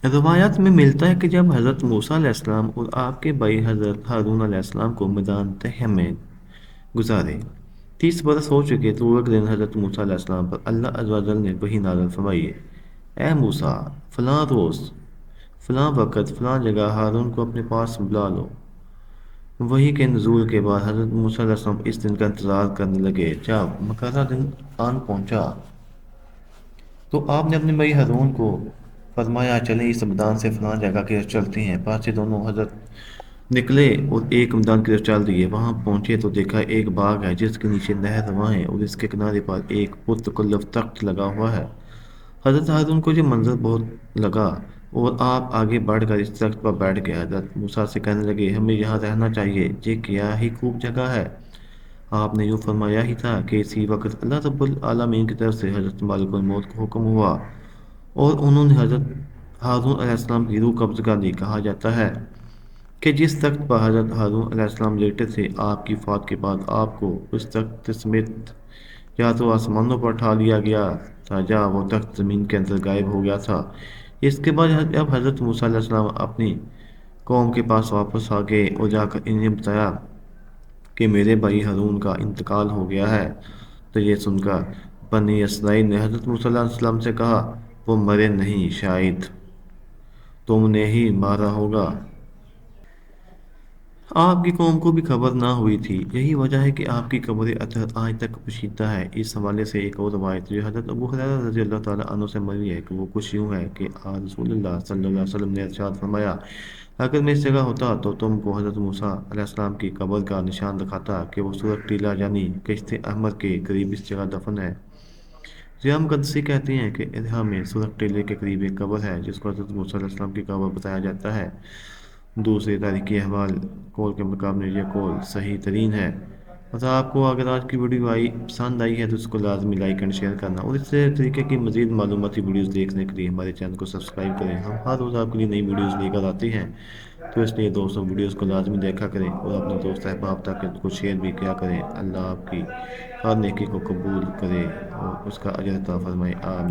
روایات میں ملتا ہے کہ جب حضرت موسیٰ علیہ السلام اور آپ کے بھائی حضرت ہارون علیہ السلام کو میدان تہ میں گزارے 30 برس ہو چکے تو ایک دن حضرت موسیٰ علیہ السلام پر اللہ عز و جل نے وحی نازل فرمائی، اے موسیٰ، فلاں روز فلاں وقت فلاں جگہ ہارون کو اپنے پاس بلا لو۔ وحی کے نزول کے بعد حضرت موسیٰ علیہ السلام اس دن کا انتظار کرنے لگے۔ جب مقررہ دن آن پہنچا تو آپ نے اپنے بھائی ہارون کو فرمایا، چلیں اس میدان سے فلاں جگہ کی طرف چلتے ہیں۔ پاس سے دونوں حضرت نکلے اور ایک میدان کی طرف چل دیے۔ وہاں پہنچے تو دیکھا ایک باغ ہے جس کے نیچے نہر رواں ہے اور اس کے کنارے پر ایک پرتکلف تخت لگا ہوا ہے۔ حضرت ہارون کو یہ منظر بہت لگا اور آپ آگے بڑھ کر اس درخت پر بیٹھ گئے۔ حضرت موسیٰ سے کہنے لگے، ہمیں یہاں رہنا چاہیے، یہ کیا ہی خوب جگہ ہے۔ آپ نے یوں فرمایا ہی تھا کہ اسی وقت اللہ رب العالمین کی طرف سے حضرت ملک الموت کو حکم ہوا اور انہوں نے حضرت ہارون علیہ السلام کی روح قبض کر لی۔ کہا جاتا ہے کہ جس تخت پر حضرت ہارون علیہ السلام لیٹے تھے، آپ کی وفات کے بعد آپ کو اس تخت سمیت یا تو آسمانوں پر اٹھا لیا گیا تھا یا وہ تخت زمین کے اندر غائب ہو گیا تھا۔ اس کے بعد جب حضرت موسیٰ علیہ السلام اپنی قوم کے پاس واپس آ گئے اور جا کر انہیں بتایا کہ میرے بھائی ہارون کا انتقال ہو گیا ہے، تو یہ سن کر بنی اسرائیل نے حضرت موسیٰ علیہ السلام سے کہا، وہ مرے نہیں، شاید تم نے ہی مارا ہوگا۔ آپ کی قوم کو بھی خبر نہ ہوئی تھی۔ یہی وجہ ہے کہ آپ کی قبر اطہر آج تک پوشیدہ ہے۔ اس حوالے سے ایک اور روایت جو حضرت ابو ہریرہ رضی اللہ تعالیٰ عنہ سے مروی ہے کہ وہ کچھ یوں ہے کہ رسول اللہ صلی اللہ علیہ وسلم نے ارشاد فرمایا، اگر میں اس جگہ ہوتا تو تم کو حضرت موسیٰ علیہ السلام کی قبر کا نشان دکھاتا کہ وہ سورۃ ٹیلہ یعنی کشت احمر کے قریب اس جگہ دفن ہے۔ ضیاء مقدسی کہتے ہیں کہ ارہا میں سورۃ ٹیلے کے قریب ایک قبر ہے جس کو حضرت موسیٰ علیہ السلام کی قبر بتایا جاتا ہے۔ دوسرے تاریخی احوال قول کے مقابلے یہ قول صحیح ترین ہے۔ اور آپ کو اگر آج کی ویڈیو پسند آئی ہے تو اس کو لازمی لائک اینڈ شیئر کرنا، اور اس طریقے کی مزید معلوماتی ویڈیوز دیکھنے کے لیے ہمارے چینل کو سبسکرائب کریں۔ ہم ہر روز آپ کے لیے نئی ویڈیوز لے کر آتے ہیں، تو اس لیے دوستوں ویڈیوز کو لازمی دیکھا کریں اور اپنے دوست احباب تک کو شیئر بھی کیا کریں۔ اللہ آپ کی ہر نیکی کو قبول کرے اور اس کا اجر عطا فرمائے، آمین۔